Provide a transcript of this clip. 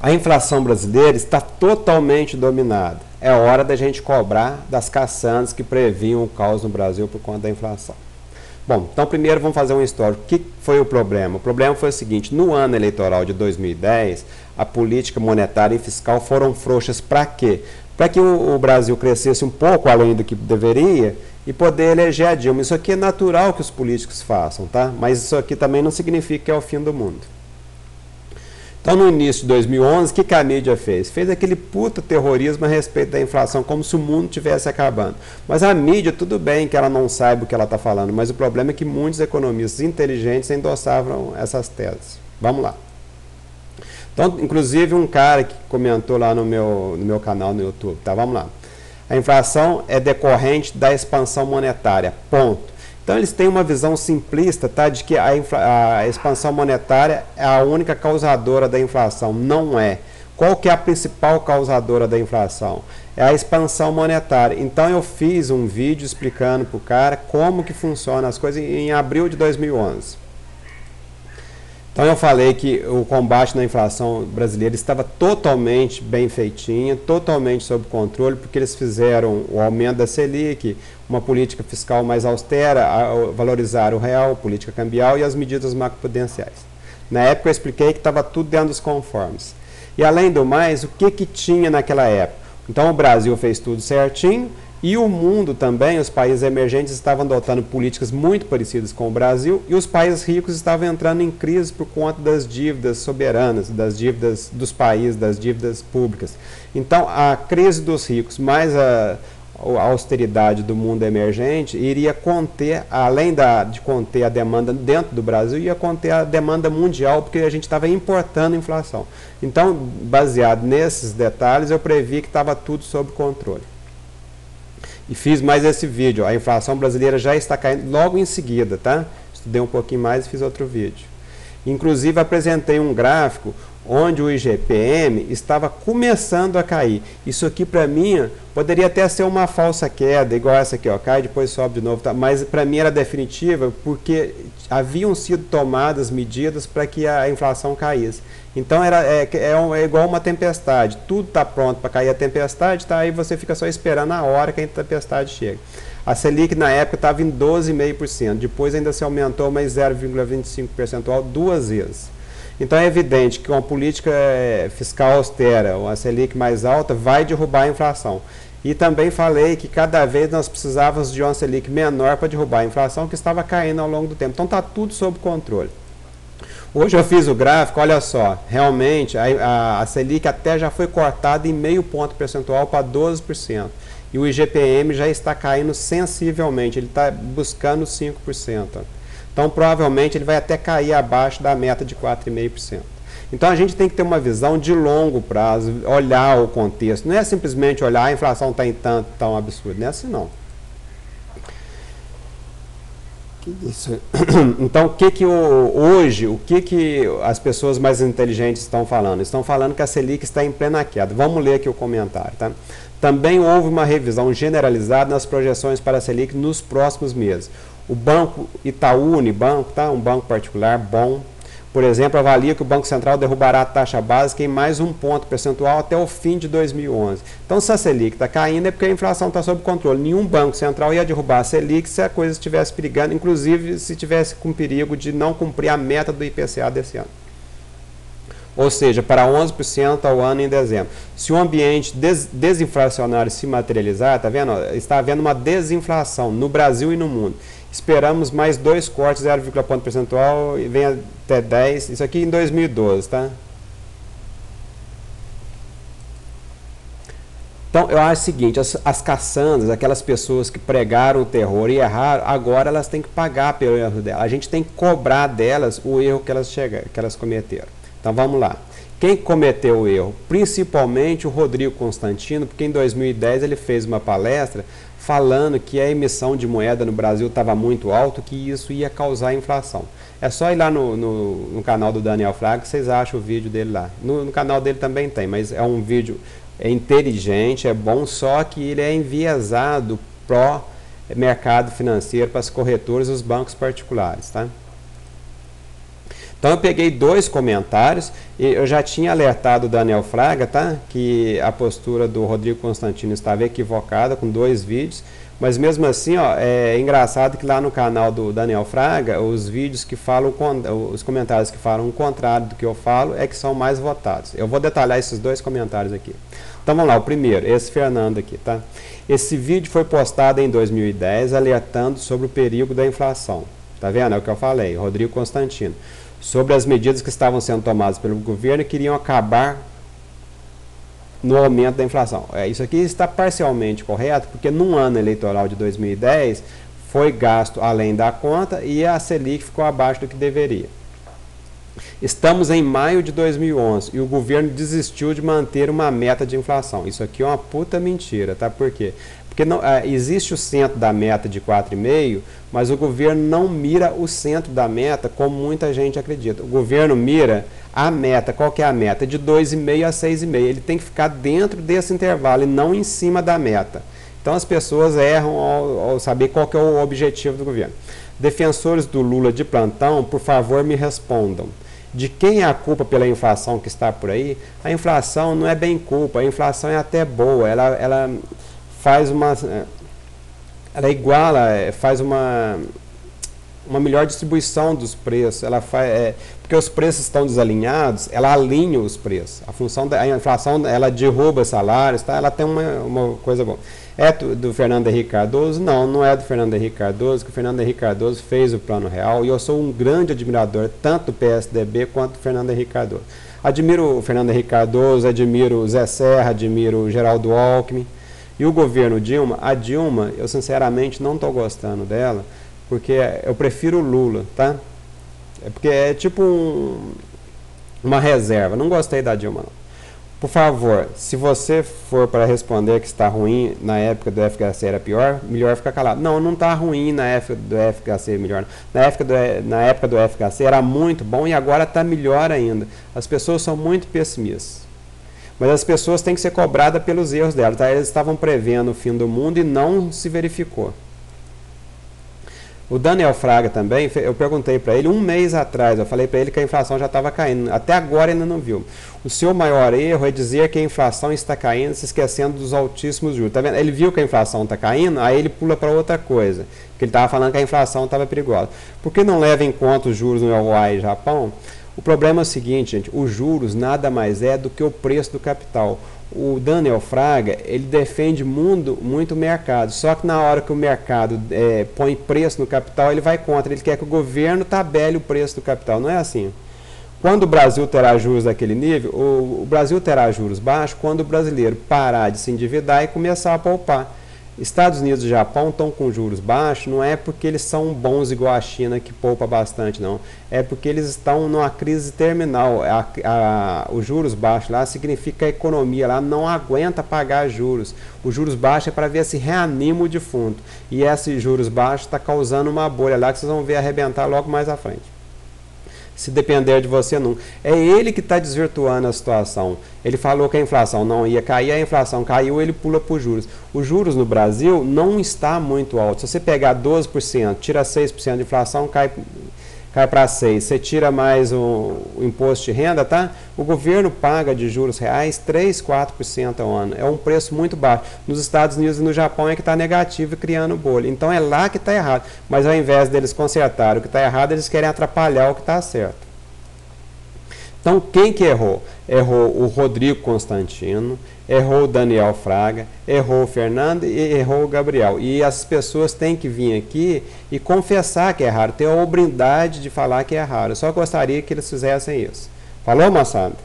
A inflação brasileira está totalmente dominada. É hora da gente cobrar das caçandas que previam o caos no Brasil por conta da inflação. Bom, então primeiro vamos fazer um histórico. O que foi o problema? O problema foi o seguinte: no ano eleitoral de 2010, a política monetária e fiscal foram frouxas para quê? Para que o Brasil crescesse um pouco além do que deveria e poder eleger a Dilma. Isso aqui é natural que os políticos façam, tá? Mas isso aqui também não significa que é o fim do mundo. Então, no início de 2011, o que a mídia fez? Fez aquele puta terrorismo a respeito da inflação, como se o mundo estivesse acabando. Mas a mídia, tudo bem que ela não saiba o que ela está falando, mas o problema é que muitos economistas inteligentes endossavam essas teses. Vamos lá. Então, inclusive, um cara que comentou lá no meu canal no YouTube, tá? Vamos lá. A inflação é decorrente da expansão monetária, ponto. Então, eles têm uma visão simplista, tá, de que a expansão monetária é a única causadora da inflação. Não é. Qual que é a principal causadora da inflação? É a expansão monetária. Então, eu fiz um vídeo explicando para o cara como que funciona as coisas em abril de 2011. Então, eu falei que o combate na inflação brasileira estava totalmente bem feitinho, totalmente sob controle, porque eles fizeram o aumento da Selic, uma política fiscal mais austera, valorizaram o real, política cambial e as medidas macroprudenciais. Na época eu expliquei que estava tudo dentro dos conformes. E além do mais, o que tinha naquela época? Então o Brasil fez tudo certinho e o mundo também, os países emergentes estavam adotando políticas muito parecidas com o Brasil e os países ricos estavam entrando em crise por conta das dívidas soberanas, das dívidas dos países, das dívidas públicas. Então a crise dos ricos mais a austeridade do mundo emergente iria conter, além de conter a demanda dentro do Brasil, ia conter a demanda mundial, porque a gente estava importando inflação. Então, baseado nesses detalhes, eu previ que estava tudo sob controle. E fiz mais esse vídeo. A inflação brasileira já está caindo logo em seguida, tá? Estudei um pouquinho mais e fiz outro vídeo. Inclusive, apresentei um gráfico onde o IGPM estava começando a cair. Isso aqui, para mim, poderia até ser uma falsa queda, igual essa aqui, ó, cai, depois sobe de novo, tá? Mas para mim era definitiva, porque haviam sido tomadas medidas para que a inflação caísse. Então é igual uma tempestade, tudo está pronto para cair a tempestade, tá? Aí você fica só esperando a hora que a tempestade chega. A Selic na época estava em 12,5%, depois ainda se aumentou mais 0,25% duas vezes. Então é evidente que uma política fiscal austera, uma Selic mais alta, vai derrubar a inflação. E também falei que cada vez nós precisávamos de uma Selic menor para derrubar a inflação, que estava caindo ao longo do tempo. Então está tudo sob controle. Hoje eu fiz o gráfico, olha só, realmente a Selic até já foi cortada em meio ponto percentual para 12%. E o IGPM já está caindo sensivelmente, ele está buscando 5%. Então, provavelmente, ele vai até cair abaixo da meta de 4,5%. Então, a gente tem que ter uma visão de longo prazo, olhar o contexto. Não é simplesmente olhar, a inflação está em tanto, tão absurdo. Não é assim, não. Então, hoje, o que as pessoas mais inteligentes estão falando? Estão falando que a Selic está em plena queda. Vamos ler aqui o comentário, tá? Também houve uma revisão generalizada nas projeções para a Selic nos próximos meses. O Banco Itaú Unibanco, tá? Um banco particular bom, por exemplo, avalia que o Banco Central derrubará a taxa básica em mais um ponto percentual até o fim de 2011. Então, se a Selic está caindo é porque a inflação está sob controle. Nenhum Banco Central ia derrubar a Selic se a coisa estivesse perigando, inclusive se tivesse com perigo de não cumprir a meta do IPCA desse ano. Ou seja, para 11% ao ano em dezembro. Se o ambiente desinflacionário se materializar, tá vendo? Está havendo uma desinflação no Brasil e no mundo. Esperamos mais 2 cortes, 0,1 ponto percentual, e vem até 10, isso aqui em 2012, tá? Então, eu acho o seguinte, as caçandas, aquelas pessoas que pregaram o terror e erraram, agora elas têm que pagar pelo erro delas. A gente tem que cobrar delas o erro que elas cometeram. Então, vamos lá. Quem cometeu o erro? Principalmente o Rodrigo Constantino, porque em 2010 ele fez uma palestra falando que a emissão de moeda no Brasil estava muito alta, que isso ia causar inflação. É só ir lá no canal do Daniel Fraga que vocês acham o vídeo dele lá. No canal dele também tem, mas é um vídeo inteligente, é bom, só que ele é enviesado pró mercado financeiro para as corretoras e os bancos particulares, tá? Então eu peguei 2 comentários e eu já tinha alertado o Daniel Fraga, tá? Que a postura do Rodrigo Constantino estava equivocada com 2 vídeos, mas mesmo assim, ó, é engraçado que lá no canal do Daniel Fraga, os vídeos que falam, os comentários que falam o contrário do que eu falo é que são mais votados. Eu vou detalhar esses 2 comentários aqui. Então vamos lá, o primeiro, esse Fernando aqui, tá? Esse vídeo foi postado em 2010 alertando sobre o perigo da inflação. Tá vendo? É o que eu falei, Rodrigo Constantino. Sobre as medidas que estavam sendo tomadas pelo governo e queriam acabar no aumento da inflação. Isso aqui está parcialmente correto, porque num ano eleitoral de 2010 foi gasto além da conta e a Selic ficou abaixo do que deveria. Estamos em maio de 2011 e o governo desistiu de manter uma meta de inflação. Isso aqui é uma puta mentira, tá? Por quê? Porque não, existe o centro da meta de 4,5, mas o governo não mira o centro da meta como muita gente acredita. O governo mira a meta, qual que é a meta? De 2,5 a 6,5. Ele tem que ficar dentro desse intervalo e não em cima da meta. Então as pessoas erram ao saber qual que é o objetivo do governo. Defensores do Lula de plantão, por favor, me respondam. De quem é a culpa pela inflação que está por aí? A inflação não é bem culpa, a inflação é até boa, ela faz uma... ela iguala, faz uma melhor distribuição dos preços, ela faz, porque os preços estão desalinhados, ela alinha os preços. A função da inflação, ela derruba salários, tá? Ela tem uma coisa boa. É do Fernando Henrique Cardoso? Não, não é do Fernando Henrique Cardoso, que o Fernando Henrique Cardoso fez o Plano Real, e eu sou um grande admirador, tanto do PSDB quanto do Fernando Henrique Cardoso. Admiro o Fernando Henrique Cardoso, admiro o Zé Serra, admiro o Geraldo Alckmin. E o governo Dilma, a Dilma, eu sinceramente não estou gostando dela, porque eu prefiro o Lula, tá? Porque é tipo uma reserva, não gostei da Dilma não. Por favor, se você for para responder que está ruim, na época do FHC era pior, melhor ficar calado. Não, não está ruim na época do FHC melhor. Na época do FHC era muito bom e agora está melhor ainda. As pessoas são muito pessimistas. Mas as pessoas têm que ser cobradas pelos erros delas. Tá? Eles estavam prevendo o fim do mundo e não se verificou. O Daniel Fraga também, eu perguntei para ele um mês atrás, eu falei para ele que a inflação já estava caindo, até agora ainda não viu. O seu maior erro é dizer que a inflação está caindo, se esquecendo dos altíssimos juros. Tá vendo? Ele viu que a inflação está caindo, aí ele pula para outra coisa, porque ele estava falando que a inflação estava perigosa. Por que não leva em conta os juros no Uruguai e Japão? O problema é o seguinte, gente, os juros nada mais é do que o preço do capital. O Daniel Fraga, ele defende muito o mercado, só que na hora que o mercado põe preço no capital, ele vai contra, ele quer que o governo tabele o preço do capital, não é assim. Quando o Brasil terá juros daquele nível, o Brasil terá juros baixos quando o brasileiro parar de se endividar e começar a poupar. Estados Unidos e Japão estão com juros baixos, não é porque eles são bons igual a China que poupa bastante, não. É porque eles estão numa crise terminal. Os juros baixos lá significa que a economia lá não aguenta pagar juros. Os juros baixos é para ver se reanima o defunto. E esses juros baixos está causando uma bolha lá que vocês vão ver arrebentar logo mais à frente. Se depender de você, não. É ele que está desvirtuando a situação. Ele falou que a inflação não ia cair, a inflação caiu, ele pula para os juros. Os juros no Brasil não está muito alto. Se você pegar 12%, tira 6% de inflação, cai para 6%. Você tira mais o imposto de renda, tá? O governo paga de juros reais 3, 4% ao ano. É um preço muito baixo. Nos Estados Unidos e no Japão é que está negativo e criando bolha. Então é lá que está errado. Mas ao invés deles consertar o que está errado, eles querem atrapalhar o que está certo. Então quem que errou? Errou o Rodrigo Constantino, errou o Daniel Fraga, errou o Fernando e errou o Gabriel. E as pessoas têm que vir aqui e confessar que erraram, ter a hombridade de falar que erraram. Eu só gostaria que eles fizessem isso. Falou, moçada?